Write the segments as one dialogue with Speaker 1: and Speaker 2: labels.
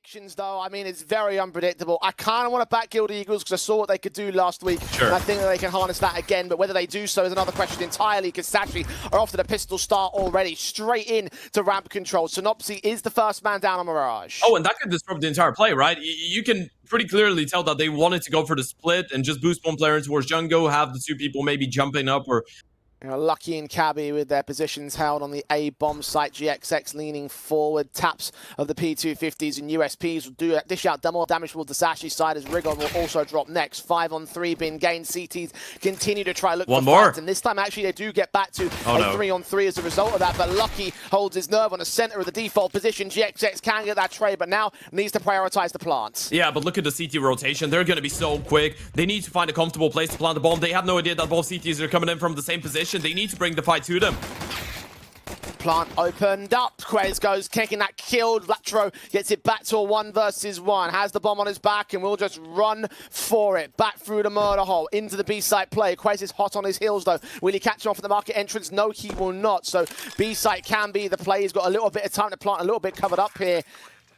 Speaker 1: predictions, though, I mean, it's very unpredictable. I kind of want to back Guild Eagles because I saw what they could do last week.
Speaker 2: Sure.
Speaker 1: And I think that they can harness that again, but whether they do so is another question entirely because Sashi are off to the pistol start already, straight in to ramp control. Synopsy is the first man down on Mirage.
Speaker 2: Oh, and that could disrupt the entire play, right? You can pretty clearly tell that they wanted to go for the split and just boost one player in towards jungle, have the two people maybe jumping up or...
Speaker 1: You know, Lucky and Cabby with their positions held on the A bomb site. GXX leaning forward. Taps of the P250s and USPs will dish out more damage towards the Sashi side as Rigon will also drop next. 5-on-3 being gained. CTs continue to try look
Speaker 2: one
Speaker 1: for
Speaker 2: more
Speaker 1: fights, and this time actually they do get back to a 3-on-3 as a result of that. But Lucky holds his nerve on the center of the default position. GXX can get that trade, but now needs to prioritize the plants.
Speaker 2: Yeah, but look at the CT rotation. They're going to be so quick. They need to find a comfortable place to plant the bomb. They have no idea that both CTs are coming in from the same position. They need to bring the fight to them.
Speaker 1: Plant opened up. Quez goes kicking that killed. Latro gets it back to a 1 versus 1. Has the bomb on his back and will just run for it. Back through the murder hole into the B-site play. Quez is hot on his heels though. Will he catch him off at the market entrance? No, he will not. So B-site can be the play. He's got a little bit of time to plant, a little bit covered up here.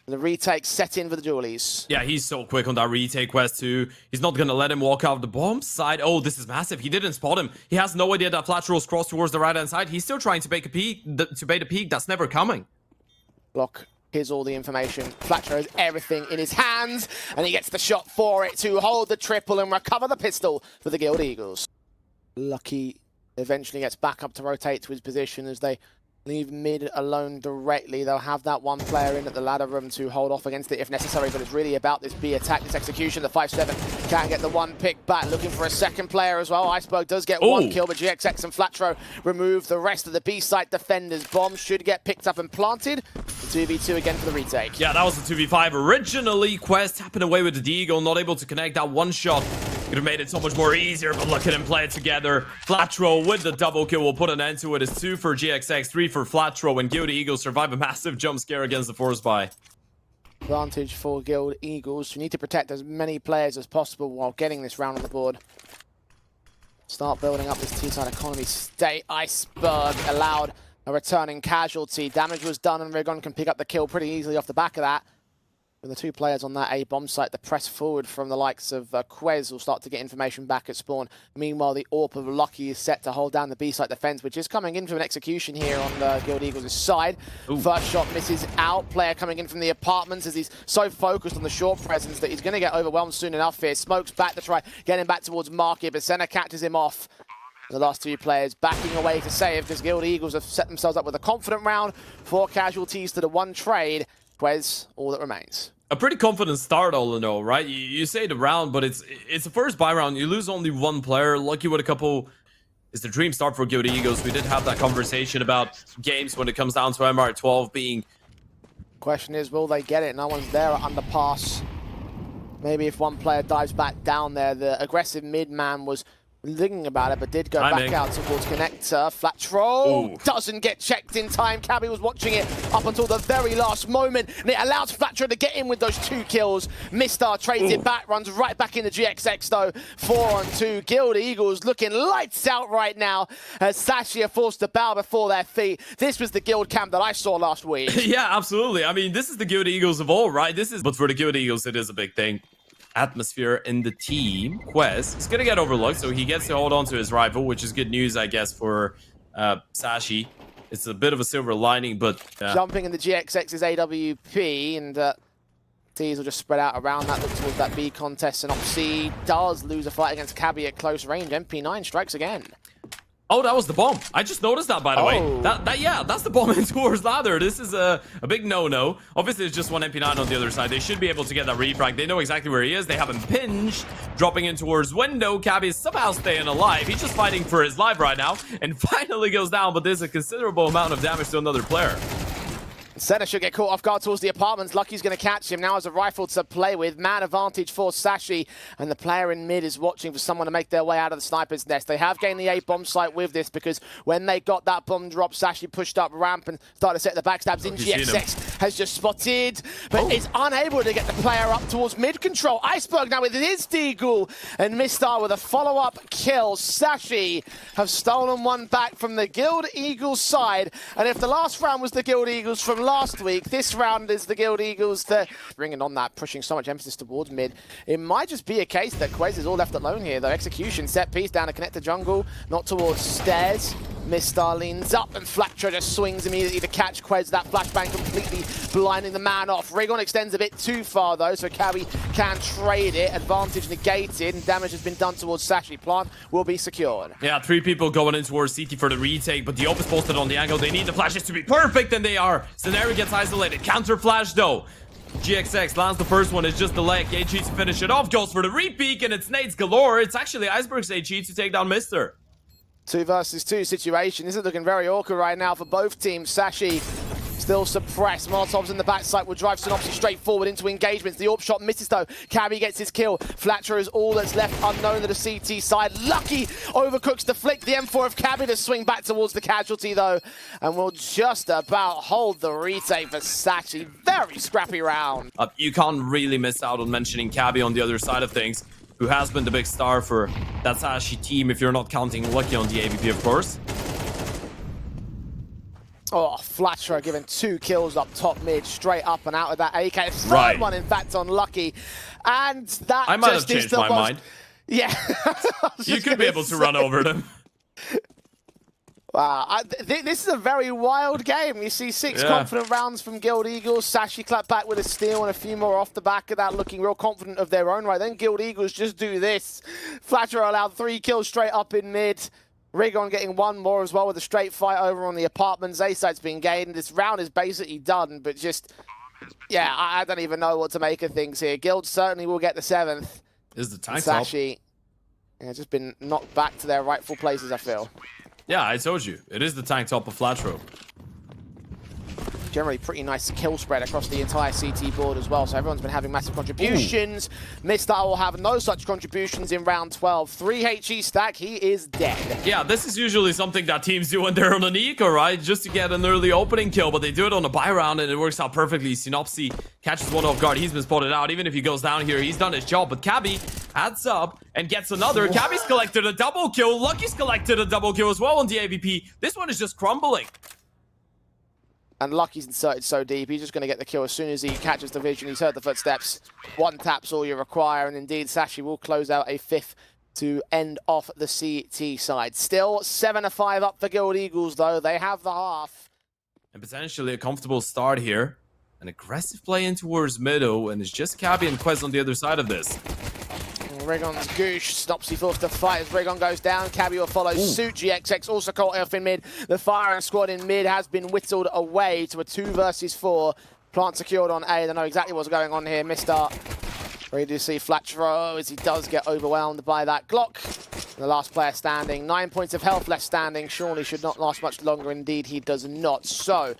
Speaker 1: The retake set in for the Dualies.
Speaker 2: Yeah, he's so quick on that retake quest too. He's not gonna let him walk out of the bomb side. Oh, this is massive. He didn't spot him. He has no idea that Flatrol's crossed towards the right-hand side. He's still trying to bait a peek, that's never coming.
Speaker 1: Block. Here's all the information. Flatro has everything in his hands, and he gets the shot for it to hold the triple and recover the pistol for the Guild Eagles. Lucky eventually gets back up to rotate to his position as they leave mid alone directly. They'll have that one player in at the ladder room to hold off against it if necessary, but it's really about this B attack, this execution. The 5-7 can get the one pick back, looking for a second player as well. Iceberg does get one kill, but GXX and Flatro remove the rest of the B-site defenders. Bomb should get picked up and planted. The 2v2 again for the retake.
Speaker 2: Yeah, that was the 2v5. Originally, Quest tapping away with the Deagle, not able to connect that one shot. Could have made it so much more easier, but look at him play it together. Flatro with the double kill will put an end to it. It's 2 for GXX, 3 for Flatro, and Guild Eagles survive a massive jump scare against the force buy.
Speaker 1: Advantage for Guild Eagles. You need to protect as many players as possible while getting this round on the board. Start building up this T-side economy state. Iceberg allowed a returning casualty. Damage was done, and Rigon can pick up the kill pretty easily off the back of that. With the two players on that A bomb site, the press forward from the likes of Quez will start to get information back at spawn. Meanwhile, the AWP of Lucky is set to hold down the B site defense, which is coming in from an execution here on the Guild Eagles' side. Ooh. First shot misses out. Player coming in from the apartments as he's so focused on the short presence that he's going to get overwhelmed soon enough here. Smokes back to try getting back towards Market, but Senna catches him off. The last two players backing away to save because Guild Eagles have set themselves up with a confident round. 4 casualties to the 1 trade. Quez, all that remains.
Speaker 2: A pretty confident start all in all, right? You say the round, but it's the first buy round. You lose only 1 player. Lucky with a couple. It's the dream start for Guild Eagles. We did have that conversation about games when it comes down to MR12 being...
Speaker 1: Question is, will they get it? No one's there at underpass. Maybe if one player dives back down there, the aggressive mid man was thinking about it, but did go back out towards connector. Flatro doesn't get checked in time. Cabby was watching it up until the very last moment, and it allows Flatro to get in with those 2 kills. Mistar trades it back, runs right back into GXX though. 4-on-2. Guild Eagles looking lights out right now as Sashi are forced to bow before their feet. This was the Guild camp that I saw last week.
Speaker 2: Yeah, absolutely. I mean, this is the Guild Eagles of all, right? But for the Guild Eagles, it is a big thing. Atmosphere in the team. Quest is gonna get overlooked, so he gets to hold on to his rifle, which is good news, I guess, for Sashi. It's a bit of a silver lining, but
Speaker 1: jumping in the GXX's AWP, and T's will just spread out around that, look towards that B contest, and Opsi does lose a fight against Cabby at close range. MP9 strikes again.
Speaker 2: Oh, that was the bomb. I just noticed that, by the way. Yeah, that's the bomb in towards ladder. This is a big no-no. Obviously, it's just one MP9 on the other side. They should be able to get that refrag. They know exactly where he is. They have him pinned, dropping in towards window. Cabby is somehow staying alive. He's just fighting for his life right now, and finally goes down, but there's a considerable amount of damage to another player.
Speaker 1: Senna should get caught off guard towards the apartments. Lucky's going to catch him. Now has a rifle to play with. Man advantage for Sashi. And the player in mid is watching for someone to make their way out of the sniper's nest. They have gained the A bomb site with this because when they got that bomb drop, Sashi pushed up ramp and started to set the backstabs in. GXX has just spotted, but is unable to get the player up towards mid control. Iceberg now with his Deagle and Mistar with a follow-up kill. Sashi have stolen one back from the Guild Eagles side. And if the last round was the Guild Eagles from last week, this round is the Guild Eagles that bringing on that, pushing so much emphasis towards mid. It might just be a case that Quez is all left alone here, though. Execution, set piece down to connect to jungle, not towards stairs. Mistar leans up and Flatcher just swings immediately to catch Quez. That flashbang completely blinding the man off. Rigon extends a bit too far though, so Cabby can trade it. Advantage negated and damage has been done towards Sashi. Plant will be secured.
Speaker 2: Yeah, 3 people going in towards CT for the retake, but the Op is posted on the angle. They need the flashes to be perfect, and they are. Scenario gets isolated. Counter flash though. GXX lands the first one, it's just the leg. HE to finish it off, goes for the repeak, and it's nades galore. It's actually Iceberg's HE to take down Mister.
Speaker 1: 2 versus 2 situation. This is looking very awkward right now for both teams. Sashi still suppressed. Molotovs in the backside will drive Synopsy straight forward into engagements. The AWP shot misses though. Cabby gets his kill. Flatcher is all that's left unknown to the CT side. Lucky overcooks the flick. The M4 of Cabby to swing back towards the casualty though. And will just about hold the retake for Sashi. Very scrappy round.
Speaker 2: You can't really miss out on mentioning Cabby on the other side of things, who has been the big star for that Sashi team, if you're not counting Lucky on the AVP, of course.
Speaker 1: Oh, Flatcher given 2 kills up top mid, straight up and out of that AK.
Speaker 2: Right.
Speaker 1: One, in fact, on Lucky. And that
Speaker 2: I might
Speaker 1: just
Speaker 2: have changed my mind.
Speaker 1: Yeah.
Speaker 2: You could be able to run over them.
Speaker 1: Wow, this is a very wild game. You see 6 confident rounds from Guild Eagles. Sashi clapped back with a steal and a few more off the back of that, looking real confident of their own right. Then Guild Eagles just do this. Flatcher allowed 3 kills straight up in mid. Rigon getting 1 more as well with a straight fight over on the apartments. A-site's been gained. This round is basically done, but just, yeah, I don't even know what to make of things here. Guild certainly will get the 7th.
Speaker 2: Is the tank top?
Speaker 1: Sashi, yeah, just been knocked back to their rightful places, I feel.
Speaker 2: Yeah, I told you. It is the tank top of Flatro.
Speaker 1: Generally pretty nice kill spread across the entire CT board as well, so everyone's been having massive contributions. Mistar will have no such contributions in round 12. 3 HE stack, he is dead.
Speaker 2: Yeah, this is usually something that teams do when they're on an eco, right? Just to get an early opening kill, but they do it on a buy round and it works out perfectly. Synopsy catches one off guard. He's been spotted out. Even if he goes down here, he's done his job. But Cabby adds up and gets another. Cabby's collected a double kill. Lucky's collected a double kill as well on the AVP. This one is just crumbling.
Speaker 1: And Lucky's inserted so deep, he's just going to get the kill as soon as he catches the vision. He's heard the footsteps. 1 tap's all you require, and indeed Sashi will close out a 5th to end off the CT side. Still 7-5 up for Guild Eagles, though. They have the half.
Speaker 2: And potentially a comfortable start here. An aggressive play in towards middle, and it's just Cabby and Quez on the other side of this.
Speaker 1: Rigon's goosh. Snopsy forced to fight as Rigon goes down. Cabby will follow suit. GXX also caught off in mid. The firing squad in mid has been whittled away to a 2 versus 4. Plant secured on A. They know exactly what's going on here. Mistart. Ready to see Flatcher as he does get overwhelmed by that Glock. The last player standing. 9 points of health left standing. Surely should not last much longer. Indeed, he does not. So,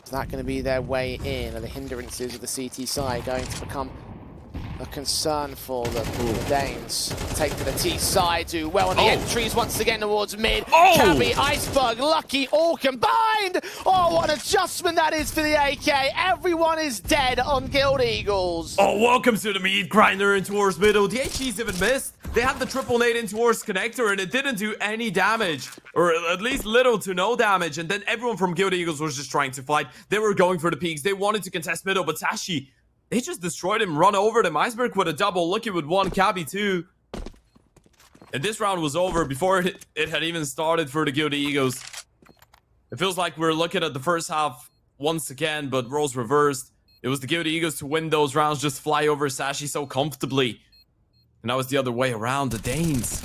Speaker 1: is that going to be their way in? Are the hindrances of the CT side going to become a concern for the Danes? Take to the T side, do well on the entries once again towards mid. Cabby, Iceberg, Lucky, all combined. Oh, what an adjustment that is for the AK. Everyone is dead on Guild Eagles.
Speaker 2: Oh, welcome to the meat grinder in towards middle. The HEs even missed. They had the triple nade in towards connector and it didn't do any damage, or at least little to no damage. And then everyone from Guild Eagles was just trying to fight. They were going for the peaks. They wanted to contest middle, but Sashi, they just destroyed him, run over them. Iceberg with a double, Lucky with 1, Cabby 2. And this round was over before it had even started for the Guild Eagles. It feels like we're looking at the first half once again, but roles reversed. It was the Guild Eagles to win those rounds, just fly over Sashi so comfortably. And now it's the other way around, the Danes.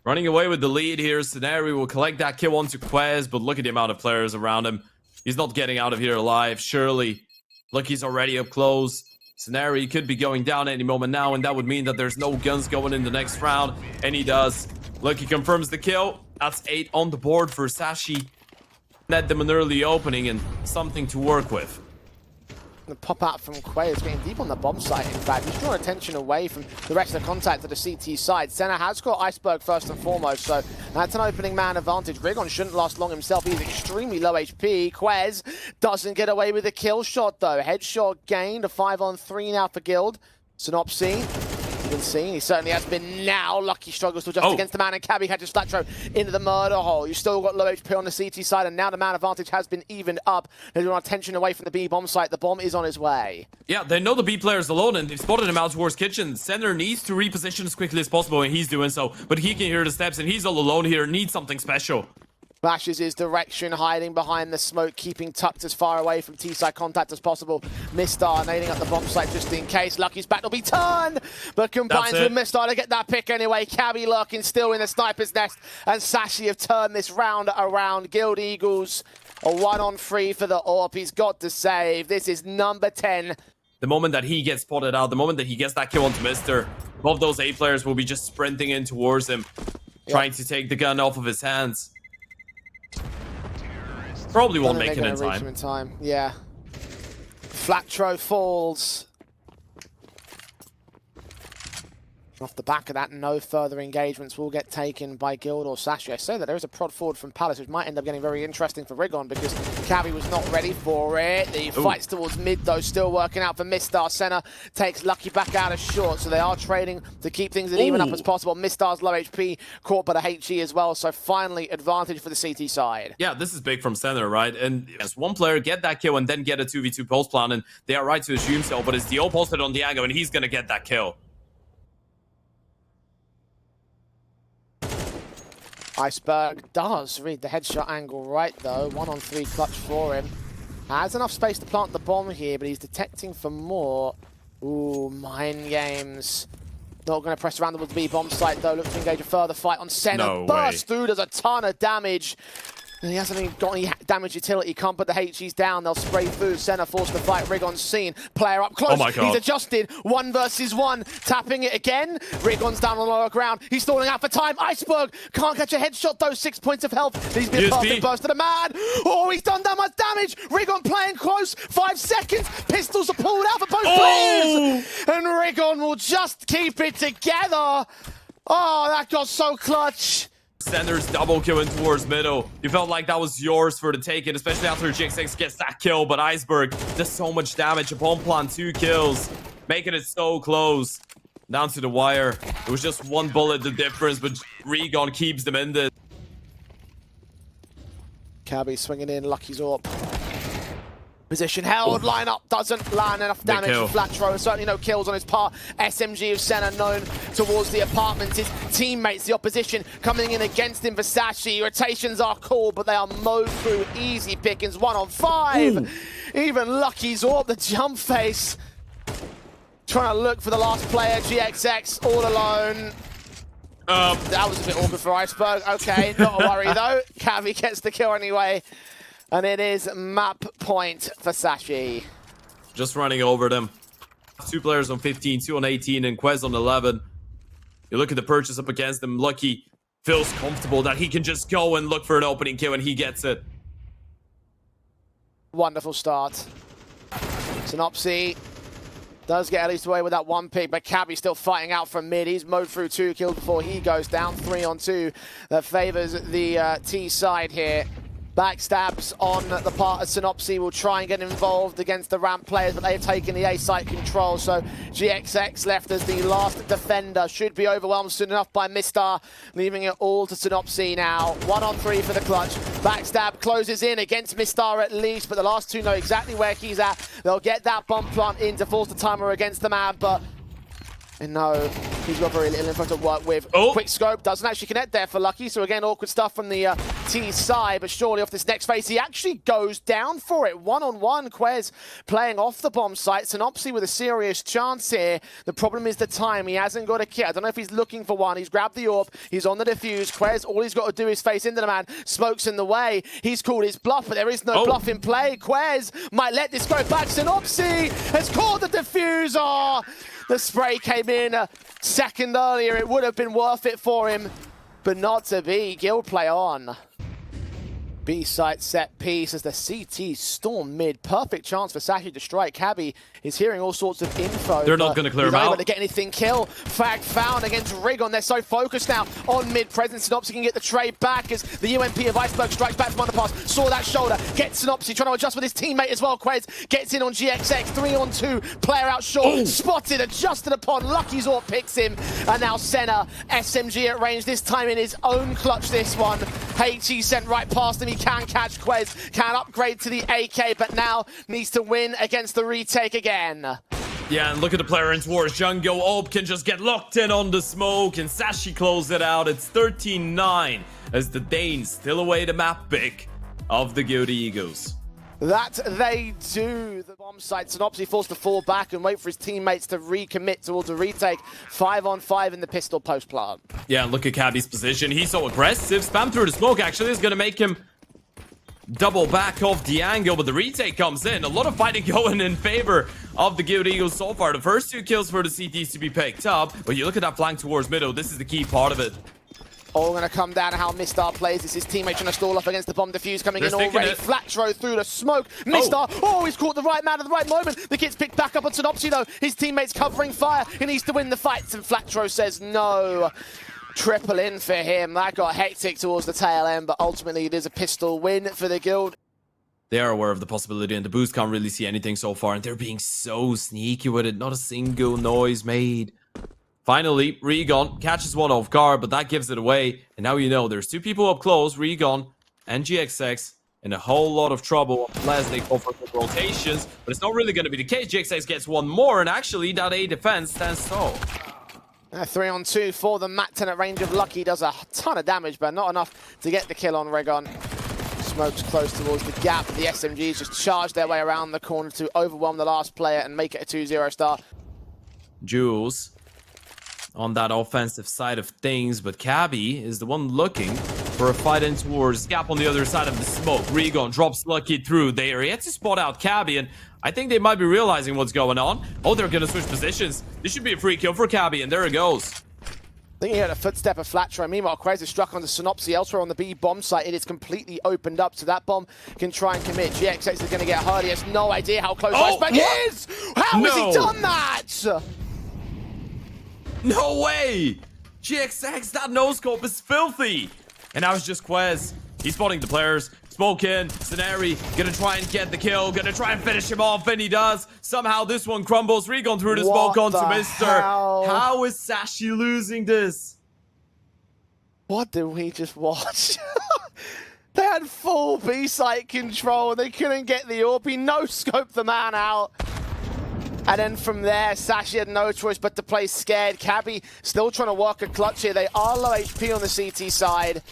Speaker 2: Running away with the lead here. Scenario will collect that kill onto Quez, but look at the amount of players around him. He's not getting out of here alive, surely. Lucky's already up close. Scenario could be going down any moment now, and that would mean that there's no guns going in the next round. And he does. Lucky confirms the kill. That's 8 on the board for Sashi. Net them an early opening and something to work with.
Speaker 1: The pop out from Quay is getting deep on the bomb site, in fact. He's drawn attention away from the rest of the contact to the CT side. Senna has got Iceberg first and foremost, so that's an opening man advantage. Rigon shouldn't last long himself. He's extremely low HP. Quez doesn't get away with a kill shot, though. Headshot gained, a 5-on-3 now for Guild. Synopsy been seen. He certainly has been now. Lucky struggles to adjust against the man, and Cabby catches Flatro into the murder hole. You've still got low HP on the CT side, and now the man advantage has been evened up. There's no attention away from the B bomb site. The bomb is on his way.
Speaker 2: Yeah, they know the B player's alone, and they've spotted him out towards kitchen. Center needs to reposition as quickly as possible, and he's doing so. But he can hear the steps, and he's all alone here. Needs something special.
Speaker 1: Flashes his direction, hiding behind the smoke, keeping tucked as far away from T-side contact as possible. Mistar nading up the bomb site just in case. Lucky's back will be turned, but combines with Mistar to get that pick anyway. Cabby lurking still in the sniper's nest, and Sashi have turned this round around. Guild Eagles, a 1-on-3 for the AWP. He's got to save. This is number 10.
Speaker 2: The moment that he gets spotted out, the moment that he gets that kill onto Mister, both those A players will be just sprinting in towards him, trying to take the gun off of his hands. Probably won't make it in time.
Speaker 1: Yeah. Flatro falls. Off the back of that, no further engagements will get taken by Guild or Sashi. I say that there is a prod forward from Palace, which might end up getting very interesting for Rigon because Cabby was not ready for it. The fights towards mid, though, still working out for Mistar. Center takes Lucky back out of short, so they are trading to keep things as even up as possible. Mistar's low HP caught by the HE as well, so finally advantage for the CT side.
Speaker 2: Yeah, this is big from Center, right? And as one player get that kill and then get a 2v2 post plan, and they are right to assume so, but it's the opposite on Diago, and he's gonna get that kill.
Speaker 1: Iceberg does read the headshot angle right, though. 1-on-3 clutch for him. Has enough space to plant the bomb here, but he's detecting for more. Ooh, mind games. Not going to press around the B bomb site, though. Looks to engage a further fight on center.
Speaker 2: No
Speaker 1: Burst through, does a ton of damage. And he hasn't even got any damage utility. Can't put the HEs down. They'll spray through. Center forced to fight. Rigon's seen. Player up close.
Speaker 2: Oh my God.
Speaker 1: He's adjusted. 1 versus 1. Tapping it again. Rigon's down on the lower ground. He's stalling out for time. Iceberg can't catch a headshot, though. 6 points of health. He's been perfect burst to the man. Oh, he's done that much damage. Rigon playing close. 5 seconds. Pistols are pulled out for both players. And Rigon will just keep it together. Oh, that got so clutch.
Speaker 2: Center's double killing towards middle. You felt like that was yours for the taking, especially after GXX gets that kill, but Iceberg does so much damage. Upon plan 2 kills, making it so close. Down to the wire. It was just 1 bullet the difference, but Rigon keeps them in this.
Speaker 1: Cabby swinging in, Lucky's AWP. Position held, line up, doesn't land enough damage for Flatro. Certainly no kills on his part. SMG of Senna known towards the apartments. His teammates, the opposition, coming in against him for Sashi. Rotations are cool, but they are mowed through. Easy pickings, 1-on-5. Even Lucky's AWP, the jump face. Trying to look for the last player, GXX, all alone. That was a bit awkward for Iceberg. Okay, not a worry though. Cabby gets the kill anyway. And it is map point for Sashi.
Speaker 2: Just running over them. 2 players on 15, 2 on 18, and Quez on 11. You look at the purchase up against them. Lucky feels comfortable that he can just go and look for an opening kill, and he gets it.
Speaker 1: Wonderful start. Synopsy does get at least away with that 1 pick, but Cabby still fighting out from mid. He's mowed through 2 kills before he goes down. 3-on-2 that favors the T side here. Backstabs on the part of Synopsy will try and get involved against the ramp players, but they've taken the A site control, so GXX left as the last defender. Should be overwhelmed soon enough by Mistar, leaving it all to Synopsy now. 1-on-3 for the clutch. Backstab closes in against Mistar at least, but the last 2 know exactly where he's at. They'll get that bomb plant in to force the timer against the man, but no, he's got very little info to work with. Quick scope doesn't actually connect there for Lucky, so again, awkward stuff from the T side, but surely off this next phase, he actually goes down for it. 1-on-1, Quez playing off the bomb site. Synopsy with a serious chance here. The problem is the time. He hasn't got a kit. I don't know if he's looking for one. He's grabbed the AWP. He's on the defuse. Quez, all he's got to do is face into the man. Smoke's in the way. He's called his bluff, but there is no bluff in play. Quez might let this go back. Synopsy has caught the diffuser. The spray came in a second earlier. It would have been worth it for him, but not to be. Guild play on. B-site set piece as the CT storm mid. Perfect chance for Sashi to strike. Cabby is hearing all sorts of info.
Speaker 2: They're not going to clear him
Speaker 1: out. He's not
Speaker 2: out.
Speaker 1: able to get anything kill. Frag found against Rigon. They're so focused now on mid presence. Synopsy can get the trade back as the UMP of Iceberg strikes back from Underpass. Saw that shoulder. Gets Synopsy trying to adjust with his teammate as well. Quez gets in on GXX. 3-on-2. Player out short. Spotted. Adjusted upon. Lucky Zor picks him. And now Senna. SMG at range. This time in his own clutch this one. HE sent right past him. He can catch Quez. Can upgrade to the AK. But now needs to win against the retake again.
Speaker 2: Yeah, and look at the player in towards Jungle. Ob can just get locked in on the smoke, and Sashi close it out. It's 13-9 as the Danes still away the map pick of the Guild Eagles.
Speaker 1: That they do. The bomb site, Synopsy forced to fall back and wait for his teammates to recommit towards a retake. 5-on-5 in the pistol post plant.
Speaker 2: Yeah, and look at Cabby's position. He's so aggressive. Spam through the smoke, actually, is going to make him double back off the angle, but the retake comes in. A lot of fighting going in favor of the Guild Eagles so far. The first 2 kills for the CTs to be picked up, but you look at that flank towards middle. This is the key part of it.
Speaker 1: All going to come down to how Mistar plays. This is his teammate trying to stall off against the bomb defuse coming in already. Flatro through the smoke. Mistar, he's caught the right man at the right moment. The kid's picked back up on Synopsy though. His teammate's covering fire. He needs to win the fights and Flatro says no. Triple in for him. That got hectic towards the tail end, but ultimately it is a pistol win for the Guild.
Speaker 2: They are aware of the possibility, and the boost can't really see anything so far, and they're being so sneaky with it. Not a single noise made. Finally, Rigon catches one off guard, but that gives it away. And now you know there's 2 people up close, Rigon and GXX, in a whole lot of trouble unless they go for the rotations. But it's not really going to be the case. GXX gets one more, and actually that A defense stands tall.
Speaker 1: 3-on-2 for the Mat 10 at range of Lucky. Does a ton of damage, but not enough to get the kill on Rigon. Smokes close towards the gap. The SMGs just charge their way around the corner to overwhelm the last player and make it a 2-0 start.
Speaker 2: Jules on that offensive side of things, but Cabby is the one looking for a fight in towards gap on the other side of the smoke. Rigon drops Lucky through there. He had to spot out Cabby, and I think they might be realizing what's going on. Oh, they're going to switch positions. This should be a free kill for Cabby, and there it goes.
Speaker 1: I think he had a footstep of Flatro. Meanwhile, Quez is struck onto Synopsy elsewhere on the B bomb site. It is completely opened up, so that bomb can try and commit. GXX is going to get hurt. He has no idea how close Iceberg is! How has he done that?
Speaker 2: No way! GXX, that no-scope is filthy! And now it's just Quez. He's spotting the players. Smoke in. Scenari gonna try and get the kill. Gonna try and finish him off, and he does. Somehow this one crumbles. Rigon through the smoke onto Mister. How is Sashi losing this?
Speaker 1: What did we just watch? They had full B-site control. They couldn't get the orb. He no-scoped the man out. And then from there, Sashi had no choice but to play scared. Cabby still trying to work a clutch here. They are low HP on the CT side.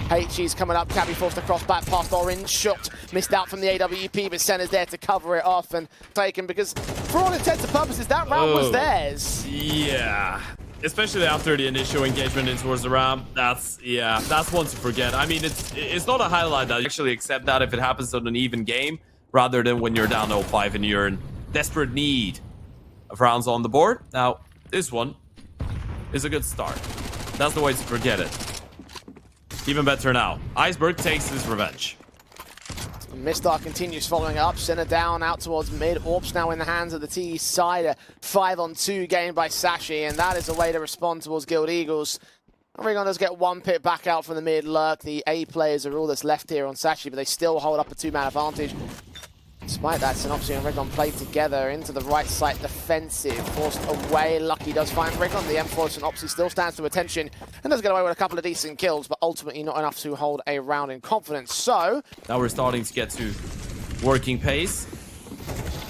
Speaker 1: HE's coming up. Cabby forced to cross back past Orange. Shot. Missed out from the AWP, but Senna's there to cover it off and taken because, for all intents and purposes, that round was theirs.
Speaker 2: Yeah. Especially after the initial engagement in towards the ramp. That's one to forget. I mean, it's not a highlight that you actually accept that if it happens on an even game, rather than when you're down 0-5 and you're in desperate need of rounds on the board. Now, this one is a good start. That's the way to forget it. Even better now. Iceberg takes his revenge.
Speaker 1: Mistar continues following up. Senna down out towards mid. Orps now in the hands of the T side. A 5-on-2 game by Sashi, and that is a way to respond towards Guild Eagles. Rigon does get one pit back out from the mid lurk. The A players are all that's left here on Sashi, but they still hold up a 2-man advantage. Despite that, Synopsy and Rigon play together into the right side defensive. Forced away. Lucky does find Rigon. The M4 Synopsy still stands to attention and does get away with a couple of decent kills, but ultimately not enough to hold a round in confidence. So
Speaker 2: now we're starting to get to working pace.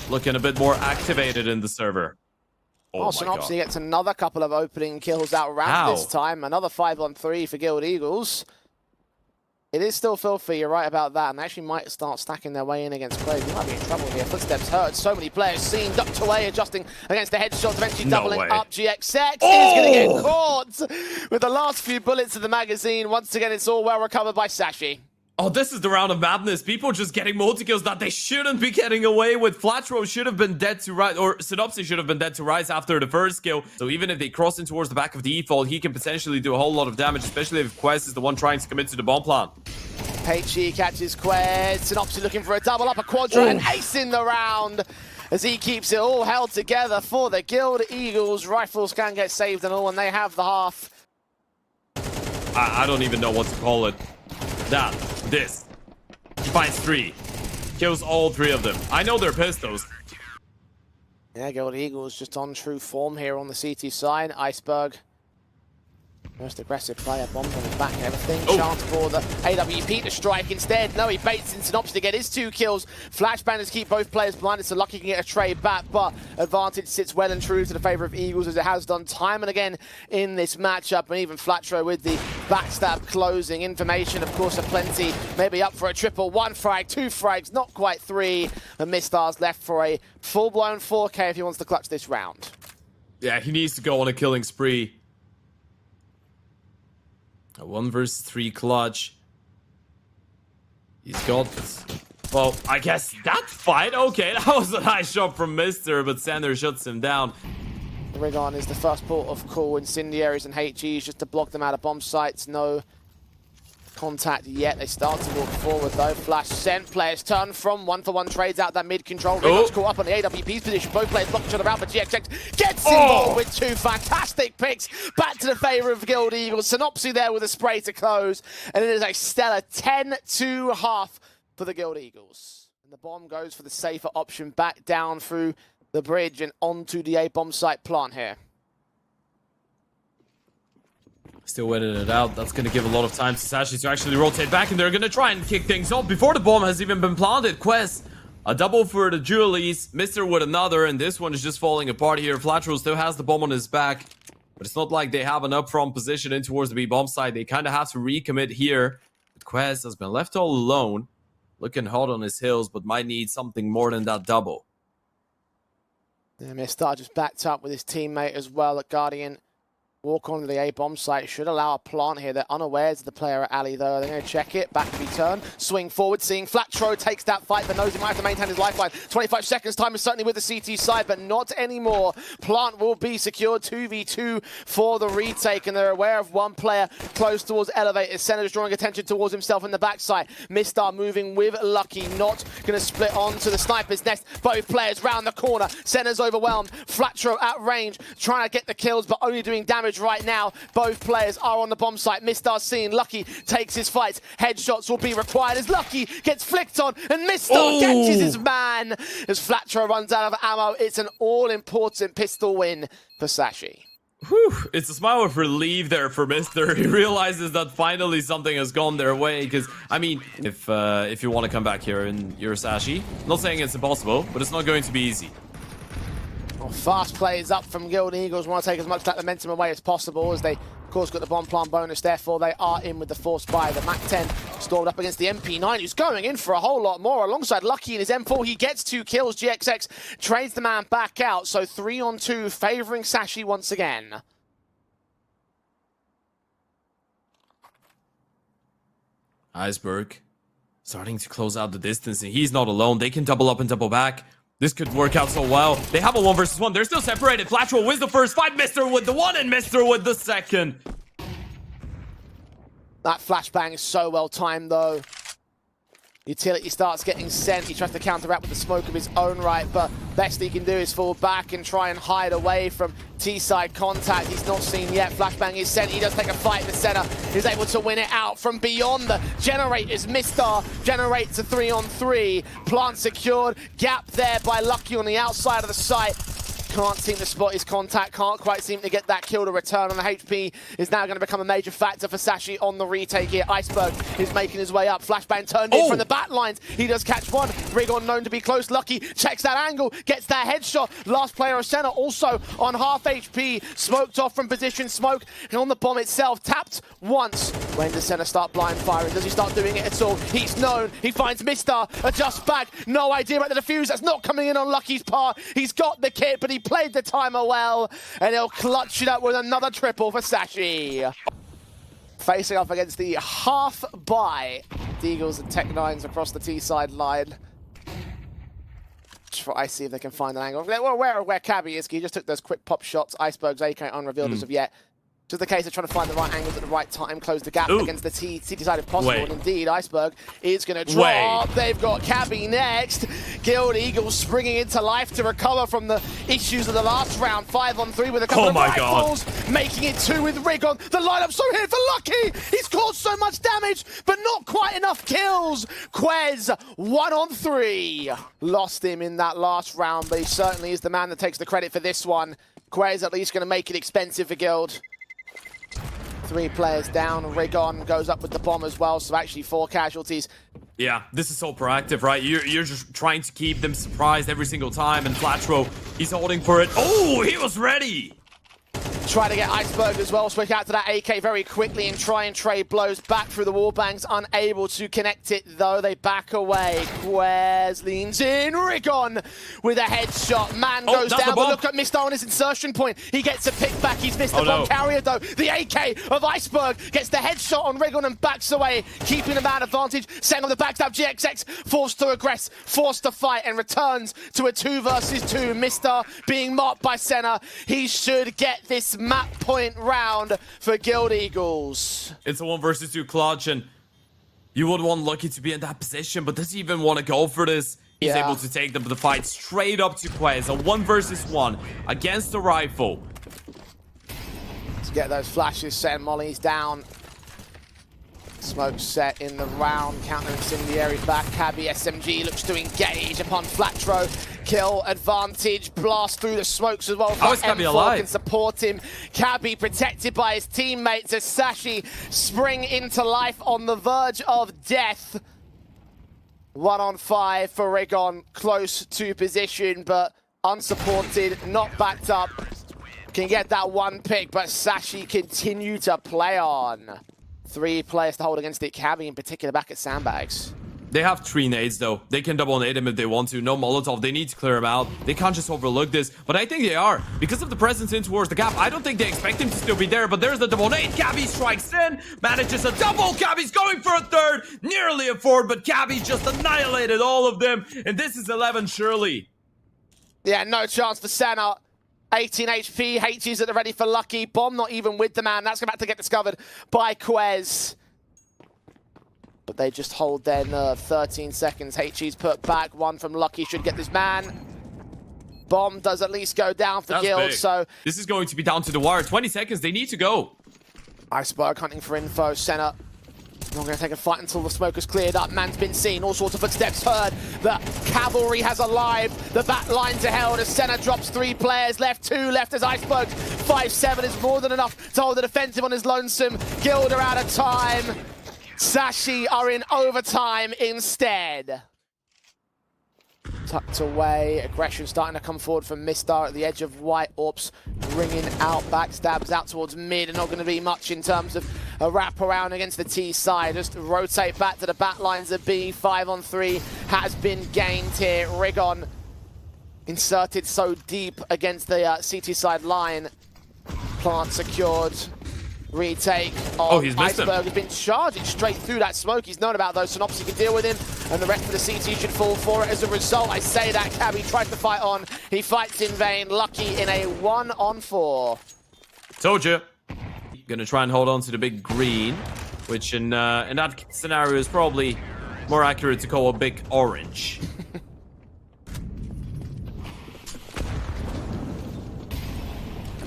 Speaker 2: Looking a bit more activated in the server. Oh,
Speaker 1: Synopsy gets another couple of opening kills out round this time. Another 5-on-3 for Guild Eagles. It is still filthy, you're right about that, and they actually might start stacking their way in against Clay. We might be in trouble here. Footsteps heard, so many players seen, ducked away, adjusting against the headshots, eventually doubling up. GXX is going to get caught with the last few bullets of the magazine. Once again, it's all well recovered by Sashi.
Speaker 2: Oh, this is the round of madness. People just getting multi-kills that they shouldn't be getting away with. Flatro should have been dead to rise, or Synopsy should have been dead to rise after the first kill. So even if they cross in towards the back of the default, he can potentially do a whole lot of damage, especially if Quest is the one trying to commit to the bomb plant.
Speaker 1: HE catches Quez. Synopsy looking for a double up, a quadra, and ace in the round as he keeps it all held together for the Guild Eagles. Rifles can get saved and all, and they have the half.
Speaker 2: I don't even know what to call it. This. He finds 3. Kills all 3 of them. I know they're pistols.
Speaker 1: Yeah, Guild Eagles just on true form here on the CT side. Iceberg, most aggressive player, bombs on his back and everything. Chance for the AWP to strike instead. No, he baits in Synopsy to get his 2 kills. Flashbangers keep both players blinded, so Lucky can get a trade back, but advantage sits well and true to the favor of Eagles, as it has done time and again in this matchup, and even Flatro with the backstab closing. Information, of course, aplenty. Maybe up for a triple. 1 frag, 2 frags, not quite 3. And Mistar's left for a full-blown 4K if he wants to clutch this round.
Speaker 2: Yeah, he needs to go on a killing spree. A 1 versus 3 clutch. He's got this. Well, I guess that fight, okay, that was a nice shot from Mister, but Sander shuts him down.
Speaker 1: Rigon is the first port of call. Incendiaries and HEs just to block them out of bomb sites. No contact yet. They start to walk forward though. Flash sent. Players turn from 1-for-1 trades out that mid control. Rigon's caught up on the AWP's position. Both players block each other out, but GXX gets involved with 2 fantastic picks. Back to the favor of Guild Eagles. Synopsy there with a spray to close. And it is a stellar 10-2 for the Guild Eagles. And the bomb goes for the safer option back down through the bridge and onto the A bomb site plant here.
Speaker 2: Still waiting it out. That's going to give a lot of time to Sashi to actually rotate back, and they're going to try and kick things off before the bomb has even been planted. Quest, a double for the Jewelies. Mister with another, and this one is just falling apart here. Flatro still has the bomb on his back, but it's not like they have an up-front position in towards the B bomb side. They kind of have to recommit here. But Quest has been left all alone, looking hot on his heels, but might need something more than that double.
Speaker 1: Yeah, Mistar just backed up with his teammate as well at Guardian. Walk onto the A bomb site. Should allow a plant here. They're unawares of the player at Ali though. They're going to check it. Back to be turned. Swing forward. Seeing Flatro takes that fight, but knows he might have to maintain his lifeline. 25 seconds time is certainly with the CT side, but not anymore. Plant will be secured. 2v2 for the retake, and they're aware of one player close towards elevators. Senator's drawing attention towards himself in the backside. Mistar moving with Lucky. Not going to split onto the sniper's nest. Both players round the corner. Senator's overwhelmed. Flatro at range, trying to get the kills, but only doing damage right now. Both players are on the bomb site. Mistar seen. Lucky takes his fight. Headshots will be required as Lucky gets flicked on, and Mistar catches his man as Flatro runs out of ammo. It's an all-important pistol win for Sashi.
Speaker 2: Whew, it's a smile of relief there for Mister. He realizes that finally something has gone their way, because, I mean, if you want to come back here and you're Sashi, not saying it's impossible, but it's not going to be easy.
Speaker 1: Well, fast plays up from Guild Eagles. Want to take as much of that momentum away as possible, as they, of course, got the bomb plant bonus. Therefore, they are in with the force buy. The MAC-10 stormed up against the MP9, who's going in for a whole lot more. Alongside Lucky in his M4, he gets 2 kills. GXX trades the man back out. So 3-on-2, favoring Sashi once again.
Speaker 2: Iceberg starting to close out the distance, and he's not alone. They can double up and double back. This could work out so well. They have a 1 versus 1. They're still separated. Flatro wins the first fight. Mister with the 1 and Mister with the second.
Speaker 1: That flashbang is so well timed though. Utility starts getting sent. He tries to counteract with the smoke of his own right, but best he can do is fall back and try and hide away from T-side contact. He's not seen yet. Flashbang is sent. He does take a fight in the center. He's able to win it out from beyond the generators. Mistar generates a 3-on-3. Plant secured. Gap there by Lucky on the outside of the site. Can't seem to spot his contact, can't quite seem to get that kill to return, and the HP is now going to become a major factor for Sashi on the retake here. Iceberg is making his way up. Flashbang turned in from the back lines. He does catch one. Rigon known to be close. Lucky checks that angle, gets that headshot. Last player of center also on half HP. Smoked off from position. Smoke on the bomb itself. Tapped once. When does center start blind firing? Does he start doing it at all? He's known. He finds Mistar. Adjusts back. No idea about the defuse. That's not coming in on Lucky's part. He's got the kit, but he played the timer well, and he'll clutch it up with another triple for Sashi. Facing off against the half-buy Eagles and Tech-9s across the T-side line. Try see if they can find an angle. Well, where Cabby is, he just took those quick pop shots. Iceberg's AK unrevealed as of yet. Just the case of trying to find the right angles at the right time, close the gap against the CT side if possible.
Speaker 2: Wait.
Speaker 1: And indeed, Iceberg is going to drop. They've got Cabby next. Guild Eagles springing into life to recover from the issues of the last round. 5-on-3 with a couple of rifles, making it 2 with Rigon. The lineup's so here for Lucky. He's caused so much damage, but not quite enough kills. Quez, 1-on-3. Lost him in that last round, but he certainly is the man that takes the credit for this one. Quez at least going to make it expensive for Guild. 3 players down. Rigon goes up with the bomb as well, so actually 4 casualties.
Speaker 2: Yeah, this is so proactive, right? You're just trying to keep them surprised every single time, and Flatro, he's holding for it. Oh, he was ready!
Speaker 1: Try to get Iceberg as well, switch out to that AK very quickly and try and trade blows back through the wall bangs. Unable to connect it though, they back away. Quez leans in, Rigon with a headshot. Man goes down, but look at Mr. on his insertion point. He gets a pick back, he's missed the bomb carrier though. The AK of Iceberg gets the headshot on Rigon and backs away, keeping him at advantage. Setting on the backstab, GXX forced to aggress, forced to fight and returns to a 2 versus 2. Mr. being marked by Senna. He should get this map point round for Guild Eagles.
Speaker 2: It's a 1 versus 2 clutch, and you would want Lucky to be in that position, but does he even want to go for this? He's able to take the fight straight up to Quez. A 1 versus 1 against the rifle.
Speaker 1: To get those flashes, setting mollies down. Smoke set in the round, counter incendiary back. Cabby SMG looks to engage upon Flatro. Kill advantage, blast through the smokes as well.
Speaker 2: How is Cabby alive?
Speaker 1: Can support him. Cabby protected by his teammates as Sashi spring into life on the verge of death. 1-on-5 for Rigon, close to position, but unsupported, not backed up. Can get that 1 pick, but Sashi continue to play on. 3 players to hold against it, Cabby in particular back at Sandbags.
Speaker 2: They have 3 nades though. They can double nade him if they want to. No Molotov, they need to clear him out. They can't just overlook this, but I think they are. Because of the presence in towards the gap, I don't think they expect him to still be there, but there's the double nade. Cabby strikes in, manages a double. Cabby's going for a 3rd, nearly a 4th, but Cabby just annihilated all of them, and this is 11 surely.
Speaker 1: Yeah, no chance for Senna. 18 HP, HG's at the ready for Lucky. Bomb not even with the man. That's about to get discovered by Quez. But they just hold their nerve. 13 seconds, HG's put back. 1 from Lucky should get this man. Bomb does at least go down for Guild, so...
Speaker 2: This is going to be down to the wire. 20 seconds, they need to go.
Speaker 1: Iceberg hunting for info. Senna not going to take a fight until the smoke is cleared up. Man's been seen, all sorts of footsteps heard. The cavalry has arrived. The back lines are held as Senna drops 3 players left. 2 left as Iceberg. 5-7 is more than enough to hold the defensive on his lonesome. Guild are out of time. Sashi are in overtime instead. Tucked away, aggression starting to come forward from Mistar at the edge of White. Orps ringing out, backstabs out towards mid, and not going to be much in terms of a wrap around against the T side. Just rotate back to the back lines of B. 5-on-3 has been gained here. Rigon inserted so deep against the CT side line. Plant secured. Retake of
Speaker 2: he's missed him.
Speaker 1: Iceberg has been charging straight through that smoke. He's known about those. Synopsy can deal with him, and the rest of the CT should fall for it. As a result, I say that Cabby tries to fight on. He fights in vain. Lucky in a 1-on-4.
Speaker 2: Told you. Gonna try and hold on to the big green, which in that scenario is probably more accurate to call a big orange.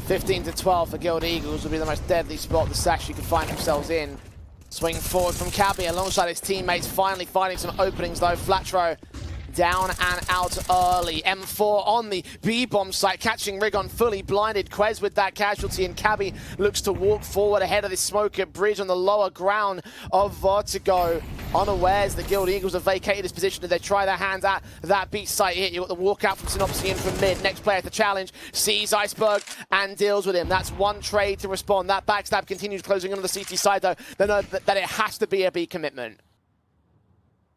Speaker 1: 15-12 for Guild Eagles will be the most deadly spot the Sashi could find themselves in. Swing forward from Cabby alongside his teammates, finally finding some openings though. Flatro down and out early. M4 on the B-bomb site, catching Rigon fully blinded. Quez with that casualty, and Cabby looks to walk forward ahead of this smoker bridge on the lower ground of Vertigo. Unawares, the Guild Eagles have vacated this position as they try their hands at that beach site here. You've got the walkout from Synopsy in from mid. Next player to challenge, sees Iceberg and deals with him. That's 1 trade to respond. That backstab continues closing in on the CT side though. They know that it has to be a B commitment.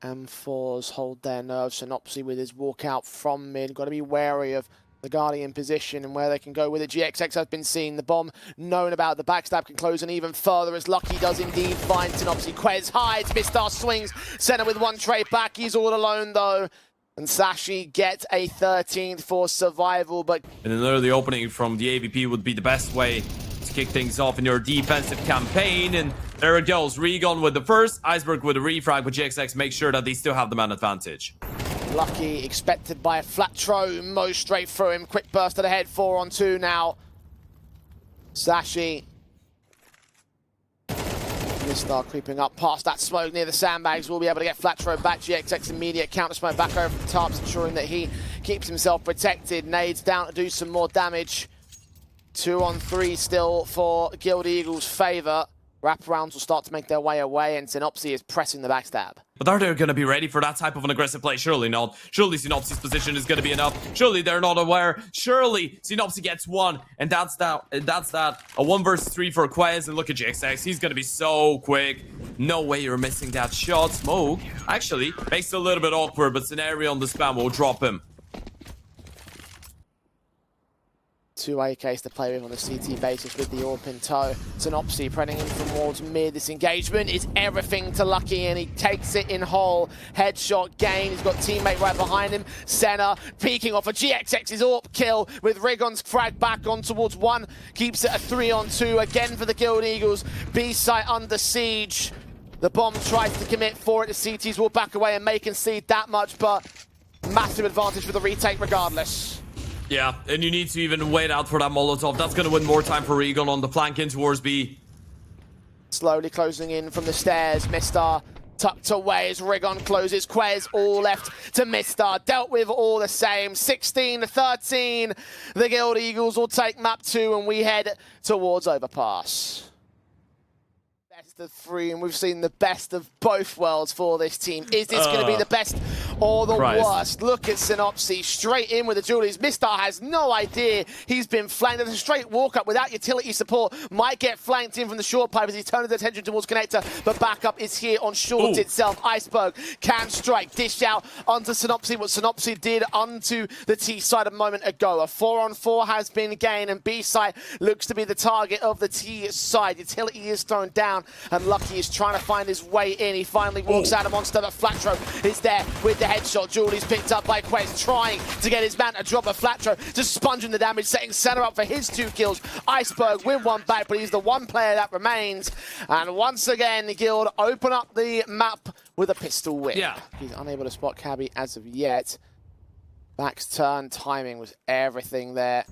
Speaker 1: M4s hold their nerve. Synopsy with his walkout from mid. Got to be wary of the Guardian position and where they can go with it. GXX has been seen. The bomb known about. The backstab can close in even further as Lucky does indeed find Synopsy. Quez hides. Mistar swings. Senna with 1 trade back. He's all alone though. And Sashi gets a 13th for survival. But
Speaker 2: and an early opening from the AVP would be the best way to to kick things off in your defensive campaign. And there it goes. Regon with the first, Iceberg with the refrag, but GXX makes sure that they still have the man advantage.
Speaker 1: Lucky expected by a Flatro. Mo straight through him. Quick burst to the head. 4-on-2 now. Sashi. Mistar creeping up past that smoke near the sandbags. Will be able to get Flatro back. GXX immediate counter smoke back over the tops, ensuring that he keeps himself protected. Nades down to do some more damage. 2-on-3 still for Guild Eagles' favor. Wraparounds will start to make their way away, and Synopsy is pressing the backstab.
Speaker 2: But are they going to be ready for that type of an aggressive play? Surely not. Surely Synopsy's position is going to be enough. Surely they're not aware. Surely Synopsy gets one, and that's that. A 1 versus 3 for Quez, and look at GXX. He's going to be so quick. No way you're missing that shot. Smoke actually makes it a little bit awkward, but Scenario on the spam will drop him.
Speaker 1: 2 AKs to play with on the CT basis with the AWP in tow. Synopsy running in from towards mid. This engagement is everything to Lucky, and he takes it in whole. Headshot gain. He's got teammate right behind him. Senna peeking off a GXX's AWP kill with Rigon's frag back on towards 1. Keeps it a 3-on-2 again for the Guild Eagles. B site under siege. The bomb tries to commit for it. The CTs will back away and may concede that much, but massive advantage for the retake regardless.
Speaker 2: Yeah, and you need to even wait out for that Molotov. That's going to win more time for Regon on the flank in towards B.
Speaker 1: Slowly closing in from the stairs. Mistar tucked away as Rigon closes. Quez all left to Mistar. Dealt with all the same. 16-13. The Guild Eagles will take map 2, and we head towards Overpass. Best of 3, and we've seen the best of both worlds for this team. Is this going to be the best or the worst? Look at Synopsy straight in with the Julies. Mistar has no idea he's been flanked. There's a straight walk up without utility support. Might get flanked in from the short pipe as he turns his attention towards Connector, but backup is here on short itself. Iceberg can strike, dish out onto Synopsy. What Synopsy did onto the T side a moment ago. A 4-on-4 has been gained, and B side looks to be the target of the T side. Utility is thrown down, and Lucky is trying to find his way in. He finally walks out of monster, but Flatro is there with the headshot. Julie's picked up by Quez, trying to get his man to drop a Flatro, just sponging the damage, setting Senna up for his 2 kills. Iceberg with 1 back, but he's the 1 player that remains. And once again, the Guild open up the map with a pistol whip.
Speaker 2: Yeah.
Speaker 1: He's unable to spot Cabby as of yet. Back's turn, timing was everything there.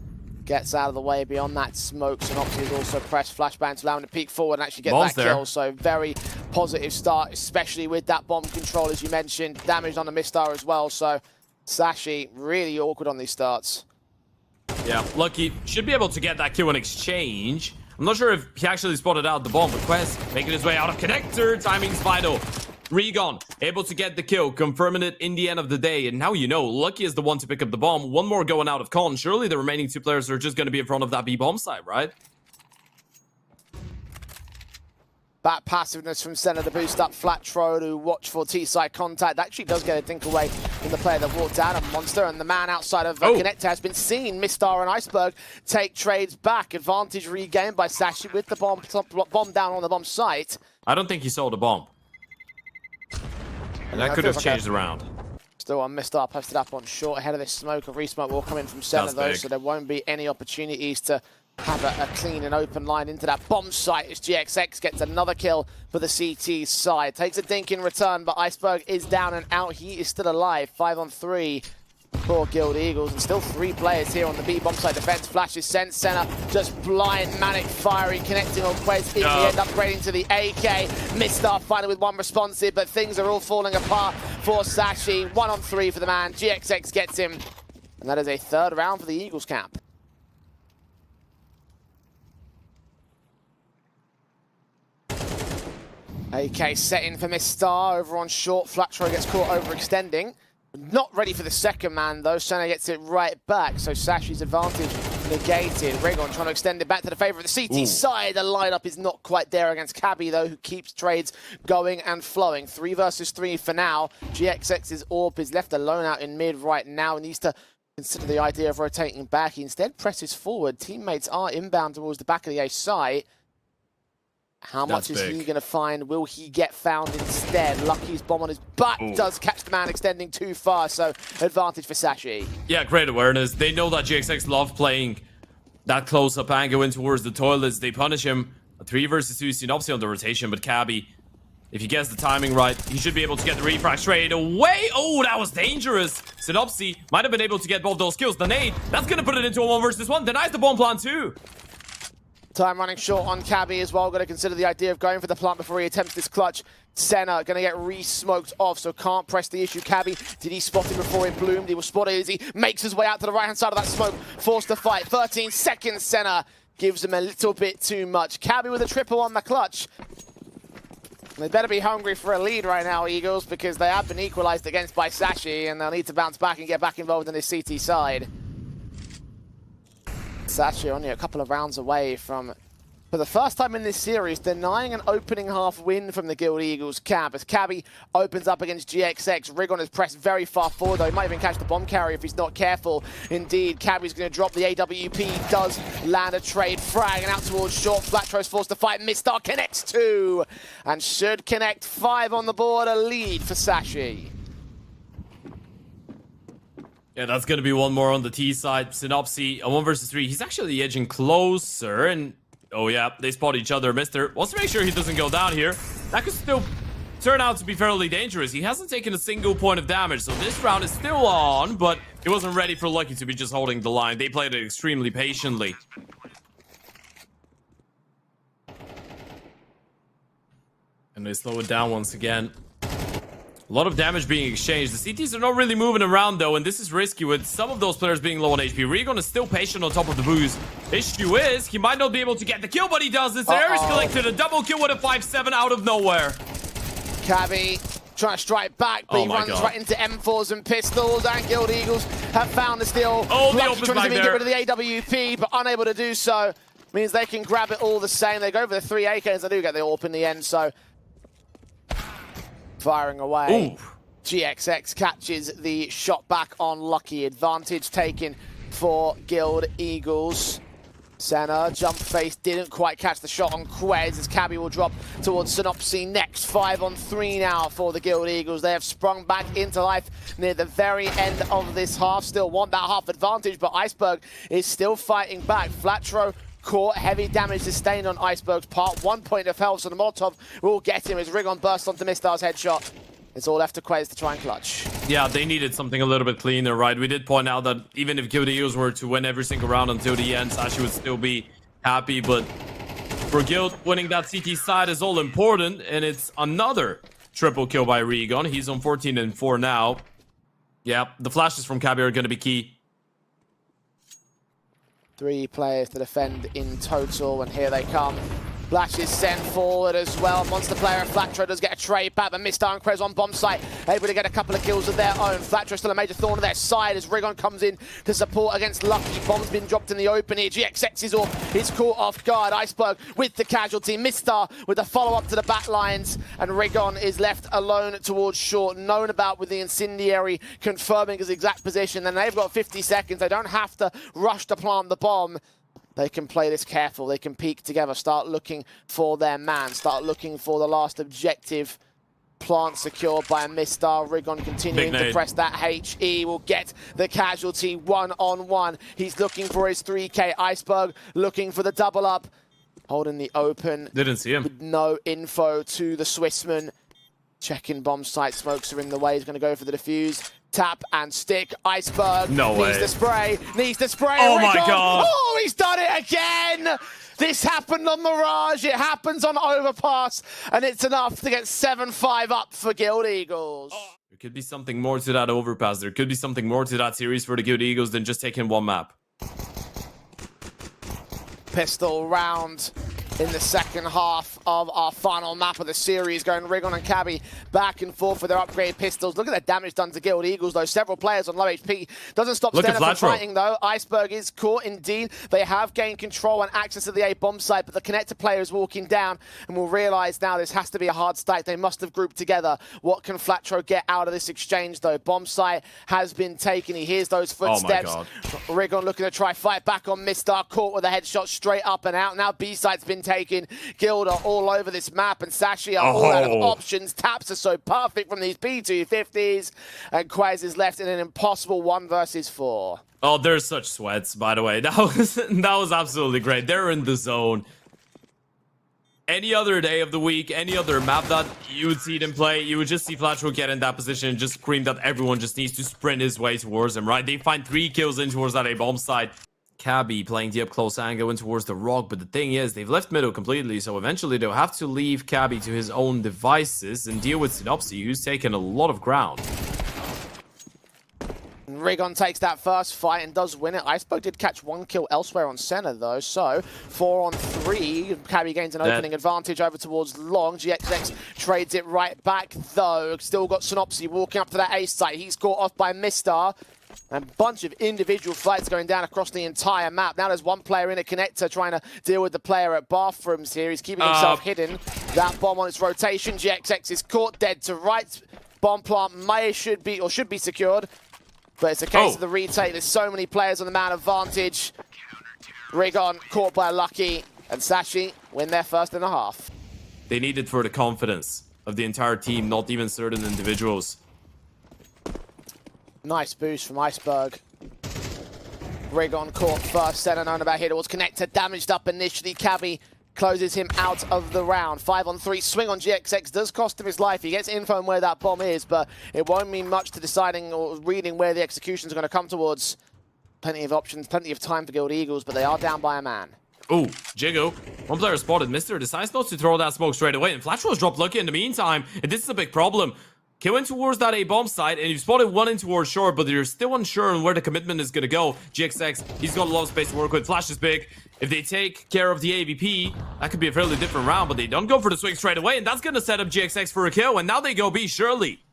Speaker 1: Gets out of the way beyond that smoke. Synopsy is also pressed. Flashbang to allow him to peek forward and actually get that kill. So very positive start, especially with that bomb control, as you mentioned. Damage on the Mistar as well. So Sashi really awkward on these starts.
Speaker 2: Yeah, Lucky should be able to get that kill in exchange. I'm not sure if he actually spotted out the bomb, but Quest making his way out of Connector. Timing's vital. Regon able to get the kill, confirming it in the end of the day. And now you know, Lucky is the one to pick up the bomb. 1 more going out of con. Surely the remaining 2 players are just going to be in front of that B bomb site, right?
Speaker 1: That passiveness from Senna to boost up Flatro to watch for T-side contact. That actually does get a dink away from the player that walked out of Monster, and the man outside of Connector has been seen. Mistar and Iceberg take trades back. Advantage regained by Sashi with the bomb down on the bomb site.
Speaker 2: I don't think he saw the bomb. And that could have changed around.
Speaker 1: Still on Mistar, posted up on short ahead of this smoke. A resmoke will come in from Senna though, so there won't be any opportunities to have a clean and open line into that bomb site as GXX gets another kill for the CT side. Takes a dink in return, but Iceberg is down and out. He is still alive. 5-on-3 for Guild Eagles, and still 3 players here on the B bomb side defense. Flashes sent Senna, just blind manic fiery, connecting on Quez in the end, upgrading to the AK. Mistar finally with 1 responsive, but things are all falling apart for Sashi. 1-on-3 for the man. GXX gets him, and that is a 3rd round for the Eagles camp. AK set in for Mistar over on short. Flatro gets caught overextending. Not ready for the second man though. Senna gets it right back, so Sashi's advantage negated. Rigon trying to extend it back to the favor of the CT side. The lineup is not quite there against Cabby though, who keeps trades going and flowing. 3 versus 3 for now. GXX's AWP is left alone out in mid right now and needs to consider the idea of rotating back. He instead presses forward. Teammates are inbound towards the back of the A site. How much is he going to find? Will he get found instead? Lucky's bomb on his butt does catch the man extending too far, so advantage for Sashi.
Speaker 2: Yeah, great awareness. They know that GXX love playing that close-up angle in towards the toilets. They punish him. A 3 versus 2 Synopsy on the rotation, but Cabby, if he gets the timing right, he should be able to get the refrag straight away. Oh, that was dangerous. Synopsy might have been able to get both those kills. The nade, that's going to put it into a 1 versus 1. Denies the bomb plan too.
Speaker 1: Time running short on Cabby as well. Got to consider the idea of going for the plant before he attempts this clutch. Senna going to get re-smoked off, so can't press the issue. Cabby, did he spot him before he bloomed? He was spotted as he makes his way out to the right-hand side of that smoke. Forced to fight. 13 seconds, Senna gives him a little bit too much. Cabby with a triple on the clutch. They better be hungry for a lead right now, Eagles, because they have been equalized against by Sashi, and they'll need to bounce back and get back involved in this CT side. Sashi only a couple of rounds away from, for the first time in this series, denying an opening half win from the Guild Eagles camp. As Cabby opens up against GXX, Rigon is pressed very far forward, though he might even catch the bomb carrier if he's not careful. Indeed, Cabby's going to drop the AWP, does land a trade frag, and out towards short. Flatro's forced to fight. Mistar connects 2, and should connect 5 on the board, a lead for Sashi.
Speaker 2: Yeah, that's going to be one more on the T side. Synopsy, a 1 versus 3. He's actually edging closer, and oh yeah, they spot each other. Mister wants to make sure he doesn't go down here. That could still turn out to be fairly dangerous. He hasn't taken a single point of damage, so this round is still on, but he wasn't ready for Lucky to be just holding the line. They played it extremely patiently. And they slow it down once again. A lot of damage being exchanged. The CTs are not really moving around though, and this is risky with some of those players being low on HP. Rigon is still patient on top of the boost. Issue is, he might not be able to get the kill, but he does. This air is collected. A double kill with a 5-7 out of nowhere.
Speaker 1: Cabby trying to strike back, but he runs right into M4s and pistols, and Guild Eagles have found the steal.
Speaker 2: Oh, they
Speaker 1: Lucky trying to get rid of the AWP, but unable to do so. Means they can grab it all the same. They go for the 3 AKs. They do get the AWP in the end, so firing away. Ooh. GXX catches the shot back on Lucky. Advantage taken for Guild Eagles. Senna, jump face, didn't quite catch the shot on Quez as Cabby will drop towards Synopsy next. 5 on 3 now for the Guild Eagles. They have sprung back into life near the very end of this half. Still want that half advantage, but Iceberg is still fighting back. Flatro caught, heavy damage sustained on Iceberg's part. 1 point of health, so the Molotov will get him as Rigon bursts onto Mistar's headshot. It's all left to Quez to try and clutch. Yeah,
Speaker 2: they needed something a little bit cleaner, right? We did point out that even if Guild Eagles were to win every single round until the end, Sashi would still be happy, but for Guild, winning that CT side is all important, and it's another triple kill by Rigon. He's on 14 and 4 now. Yeah, the flashes from Cabby are going to be key.
Speaker 1: 3 players to defend in total, and here they come. Flash is sent forward as well. Monster player and Flatro does get a trade back, but Mistar and Quez on bomb site, able to get a couple of kills of their own. Flatro still a major thorn on their side as Rigon comes in to support against Lucky. Bomb's been dropped in the open here. GXX is off. He's caught off guard. Iceberg with the casualty. Mistar with the follow-up to the back lines, and Rigon is left alone towards short. Known about with the incendiary confirming his exact position. Then they've got 50 seconds. They don't have to rush to plant the bomb. They can play this careful. They can peek together, start looking for their man, start looking for the last objective. Plant secured by a Mistar. Rigon continuing to press that HE will get the casualty 1-on-1. He's looking for his 3K. Iceberg looking for the double up. Holding the open.
Speaker 2: Didn't see him.
Speaker 1: With no info to the Swissman. Checking bomb site. Smokes are in the way. He's going to go for the defuse. Tap and stick. Iceberg needs to spray. Needs to spray.
Speaker 2: Oh my god.
Speaker 1: Oh, he's done it again. This happened on Mirage. It happens on Overpass. And it's enough to get 7-5 up for Guild Eagles.
Speaker 2: There could be something more to that Overpass. There could be something more to that series for the Guild Eagles than just taking one map.
Speaker 1: Pistol round in the second half of our final map of the series, going Rigon and Cabby back and forth with their upgraded pistols. Look at the damage done to Guild Eagles, though. Several players on low HP. Doesn't stop Stenner from fighting, though. Iceberg is caught, indeed. They have gained control and access to the A bomb site, but the connector player is walking down, and we'll realize now this has to be a hard stack. They must have grouped together. What can Flatro get out of this exchange, though? Bomb site has been taken. He hears those footsteps.
Speaker 2: Oh
Speaker 1: Rigon looking to try fight back on Mistar, caught with a headshot straight up and out. Now B site's been taken. Guild are all over this map, and Sashi are all out of options. Taps are so perfect from these B250s, and Quez is left in an impossible 1 versus 4.
Speaker 2: Oh, there's such sweats, by the way. That was absolutely great. They're in the zone. Any other day of the week, any other map that you would see them play, you would just see Flatro get in that position and just scream that everyone just needs to sprint his way towards him, right? They find 3 kills in towards that A bomb side. Cabby playing the up close angle in towards the rock, but the thing is, they've left middle completely, so eventually they'll have to leave Cabby to his own devices and deal with Synopsy, who's taken a lot of ground.
Speaker 1: Rigon takes that first fight and does win it. Iceberg did catch 1 kill elsewhere on center though, so 4 on 3. Cabby gains an opening advantage over towards Long. GXX trades it right back though. Still got Synopsy walking up to that ace site. He's caught off by Mistar. And a bunch of individual fights going down across the entire map. Now there's one player in a connector trying to deal with the player at bathrooms here. He's keeping himself hidden. That bomb on its rotation. GXX is caught dead to right. Bomb plant should be secured. But it's a case of the retake. There's so many players on the man advantage. Rigon caught by Lucky, and Sashi win their first and a half.
Speaker 2: They need it for the confidence of the entire team, not even certain individuals.
Speaker 1: Nice boost from Iceberg. Rigon caught first, center known about here towards connector, damaged up initially. Cabby closes him out of the round. 5 on 3 swing on GXX does cost him his life. He gets info on where that bomb is, but it won't mean much to deciding or reading where the executions are going to come towards. Plenty of options, plenty of time for Guild Eagles, but they are down by a man.
Speaker 2: Oh, Jigo. One player spotted. Mister decides not to throw that smoke straight away, and Flatro has dropped Lucky in the meantime, and this is a big problem. Kill in towards that A-bomb side, and you've spotted one in towards short, but you're still unsure on where the commitment is going to go. GXX, he's got a lot of space to work with. Flash is big. If they take care of the AVP, that could be a fairly different round, but they don't go for the swing straight away, and that's going to set up GXX for a kill, and now they go B, surely.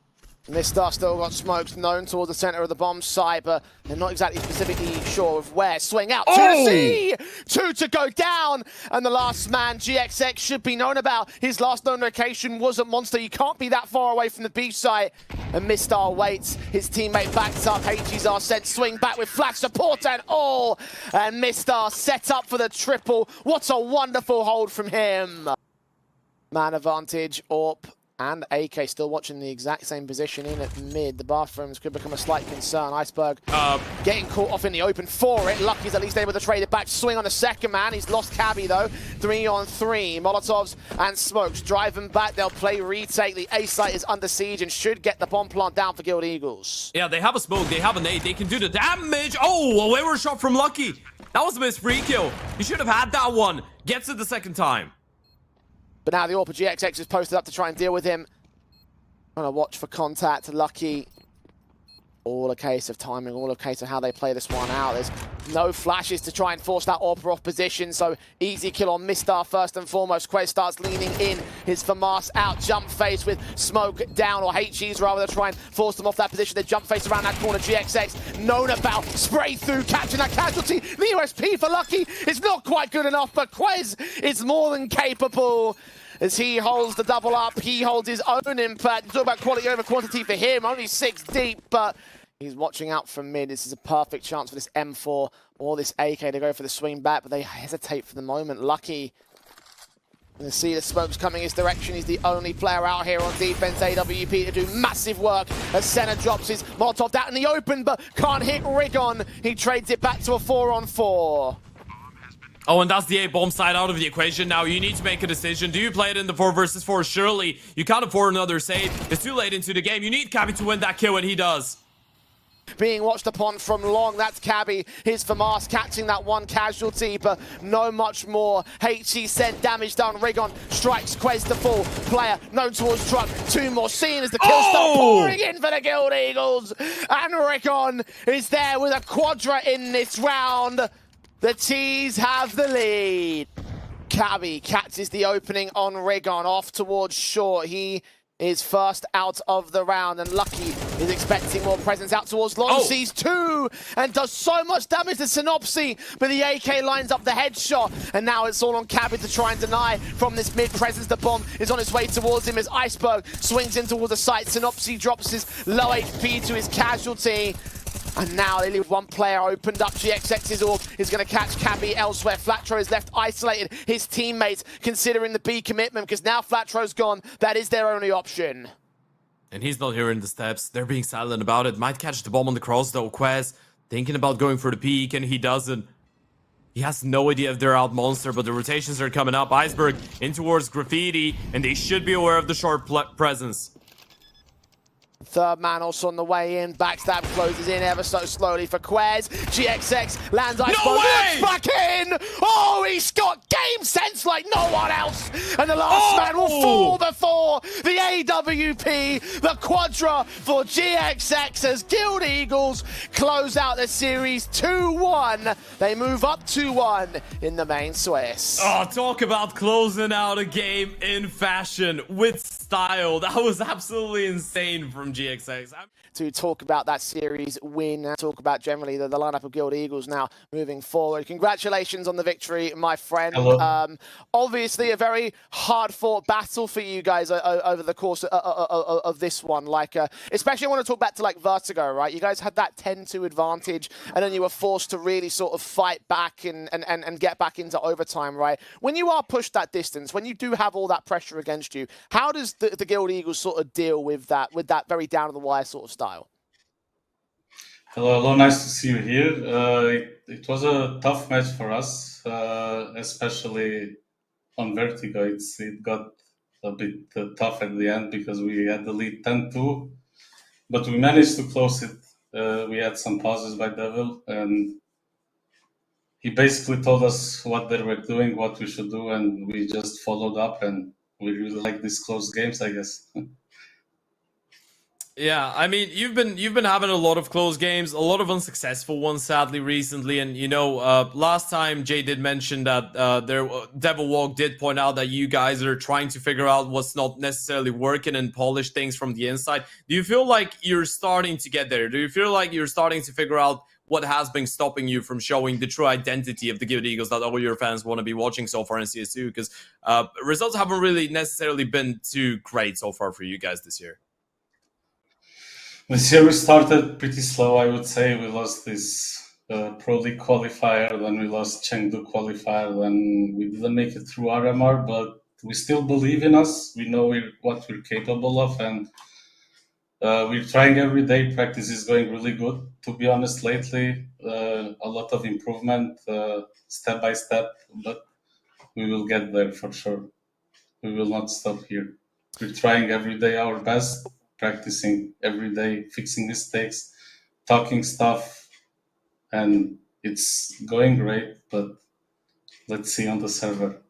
Speaker 1: Mistar still got smokes known towards the center of the bomb site, but they're not exactly specifically sure of where. Swing out, 2 to C! 2 to go down, and the last man, GXX, should be known about. His last known location was at Monster. You can't be that far away from the B site. And Mistar waits, his teammate backs up, HGR sent swing back with flash support and all. And Mistar set up for the triple. What a wonderful hold from him. Man advantage, AWP. And AK still watching the exact same position in at mid. The bathrooms could become a slight concern. Iceberg getting caught off in the open for it. Lucky's at least able to trade it back. Swing on the second man. He's lost Cabby though. 3 on 3. Molotovs and smokes drive him back. They'll play retake. The A site is under siege and should get the bomb plant down for Guild Eagles.
Speaker 2: Yeah, they have a smoke. They have an A. They can do the damage. Oh, a wayward shot from Lucky. That was a missed free kill. He should have had that one. Gets it the second time.
Speaker 1: But now the AWP GXX is posted up to try and deal with him. Trying to watch for contact. Lucky. All a case of timing, all a case of how they play this one out. There's no flashes to try and force that AWP off position, so easy kill on Mistar first and foremost. Quez starts leaning in, his FAMAS out, jump face with smoke down, or HEs rather, to try and force them off that position. They jump face around that corner, GXX, known about, spray through, catching that casualty. The USP for Lucky is not quite good enough, but Quez is more than capable. As he holds the double up, he holds his own impact. You talk about quality over quantity for him, only 6 deep, but he's watching out from mid. This is a perfect chance for this M4 or this AK to go for the swing back, but they hesitate for the moment. Lucky. You see the smokes coming his direction. He's the only player out here on defense. AWP to do massive work as Senna drops his Molotov out in the open, but can't hit Rigon. He trades it back to a 4 on 4.
Speaker 2: Oh, and that's the A-bomb side out of the equation. Now you need to make a decision. Do you play it in the 4 versus 4? Surely you can't afford another save. It's too late into the game. You need Cabby to win that kill, and he does.
Speaker 1: Being watched upon from long, that's Cabby. His FAMAS catching that one casualty, but no much more. HE sent damage down. Rigon strikes Quez the full player, known towards truck. 2 more seen as the kills start pouring in for the Guild Eagles. And Rigon is there with a quadra in this round. The T's have the lead. Cabby catches the opening on Rigon, off towards short. He is first out of the round, and Lucky is expecting more presence out towards long. Sees 2 and does so much damage to Synopsy, but the AK lines up the headshot, and now it's all on Cabby to try and deny from this mid presence. The bomb is on its way towards him as Iceberg swings in towards the site. Synopsy drops his low HP to his casualty. And now they leave 1 player opened up. GXX's AWP is going to catch Cabby elsewhere. Flatro is left isolated. His teammates considering the B commitment because now Flatro's gone. That is their only option.
Speaker 2: And he's not hearing the steps. They're being silent about it. Might catch the bomb on the cross though. Quez thinking about going for the peak, and he doesn't. He has no idea if they're out monster, but the rotations are coming up. Iceberg in towards Graffiti, and they should be aware of the short presence.
Speaker 1: Third man also on the way in. Backstab closes in ever so slowly for Quez. GXX lands Iceberg.
Speaker 2: No way!
Speaker 1: Back in! Oh, he's got game sense like no one else. And the last man will fall before the AWP. The quadra for GXX as Guild Eagles close out the series 2-1. They move up 2-1 in the main Swiss.
Speaker 2: Oh, talk about closing out a game in fashion with style. That was absolutely insane from GXX.
Speaker 1: To talk about that series win, and talk about generally the lineup of Guild Eagles now moving forward. Congratulations on the victory, my friend. Obviously, a very hard-fought battle for you guys over the course of this one. Like, especially I want to talk back to like Vertigo, right? You guys had that 10-2 advantage, and then you were forced to really sort of fight back and get back into overtime, right? When you are pushed that distance, when you do have all that pressure against you, how does the Guild Eagles sort of deal with that very down-to-the-wire sort of style?
Speaker 3: Hello, nice to see you here. It was a tough match for us, especially on Vertigo. It got a bit tough at the end because we had the lead 10-2, but we managed to close it. We had some pauses by Devil, and he basically told us what they were doing, what we should do, and we just followed up, and we really like these close games, I guess.
Speaker 2: Yeah, I mean, you've been having a lot of close games, a lot of unsuccessful ones, sadly, recently. And you know, last time Jay did mention that Devil Walk did point out that you guys are trying to figure out what's not necessarily working and polish things from the inside. Do you feel like you're starting to get there? Do you feel like you're starting to figure out what has been stopping you from showing the true identity of the Guild Eagles that all your fans want to be watching so far in CS2? Because results haven't really necessarily been too great so far for you guys this year.
Speaker 3: This year we started pretty slow, I would say. We lost this Pro League qualifier, then we lost Chengdu qualifier, then we didn't make it through RMR, but we still believe in us. We know what we're capable of, and we're trying every day. Practice is going really good. To be honest, lately, a lot of improvement, step by step, but we will get there for sure. We will not stop here. We're trying every day our best, practicing every day, fixing mistakes, talking stuff, and it's going great, but let's see on the server.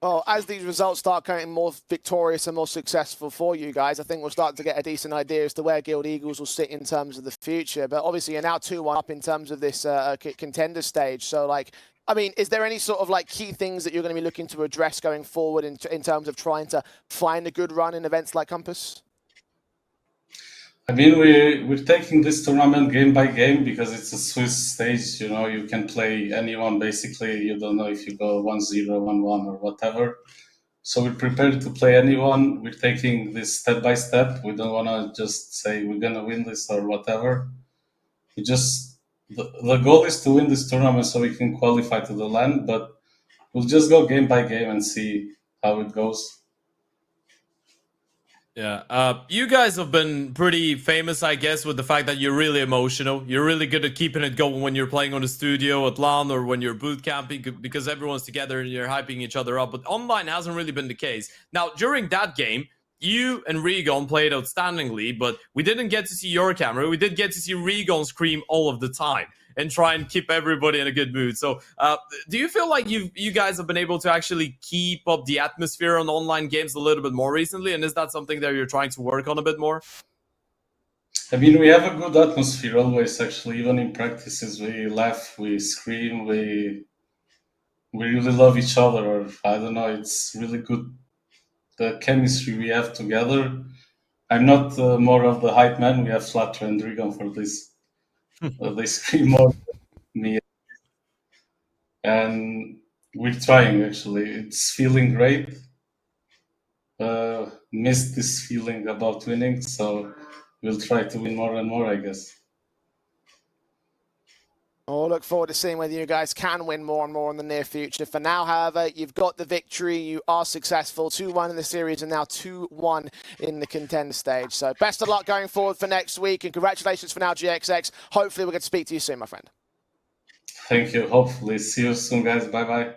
Speaker 1: Well, as these results start getting more victorious and more successful for you guys, I think we'll start to get a decent idea as to where Guild Eagles will sit in terms of the future. But obviously, you're now 2-1 up in terms of this contender stage. So, like, I mean, is there any sort of like key things that you're going to be looking to address going forward in terms of trying to find a good run in events like Compass?
Speaker 3: I mean, we're taking this tournament game by game because it's a Swiss stage. You know, you can play anyone basically. You don't know if you go 1-0, 1-1, or whatever. So we're prepared to play anyone. We're taking this step by step. We don't want to just say we're gonna win this or whatever. We just the goal is to win this tournament so we can qualify to the LAN. But we'll just go game by game and see how it goes.
Speaker 2: Yeah, you guys have been pretty famous, I guess, with the fact that you're really emotional. You're really good at keeping it going when you're playing on the studio at LAN or when you're boot camping because everyone's together and you're hyping each other up. But online hasn't really been the case. Now, during that game, you and Regon played outstandingly, but we didn't get to see your camera. We did get to see Regon scream all of the time and try and keep everybody in a good mood. So do you feel like you guys have been able to actually keep up the atmosphere on online games a little bit more recently? And is that something that you're trying to work on a bit more?
Speaker 3: I mean, we have a good atmosphere always, actually. Even in practices, we laugh, we scream, we really love each other. Or I don't know, it's really good, the chemistry we have together. I'm not more of the hype man. We have Flutter and Regan for this. They scream more than me. And we're trying, actually. It's feeling great. Missed this feeling about winning, so we'll try to win more and more, I guess.
Speaker 1: Oh, look forward to seeing whether you guys can win more and more in the near future. For now, however, you've got the victory. You are successful. 2-1 in the series and now 2-1 in the contend stage. So best of luck going forward for next week. And congratulations for now, GXX. Hopefully we'll get to speak to you soon, my friend.
Speaker 3: Thank you. Hopefully. See you soon, guys. Bye-bye.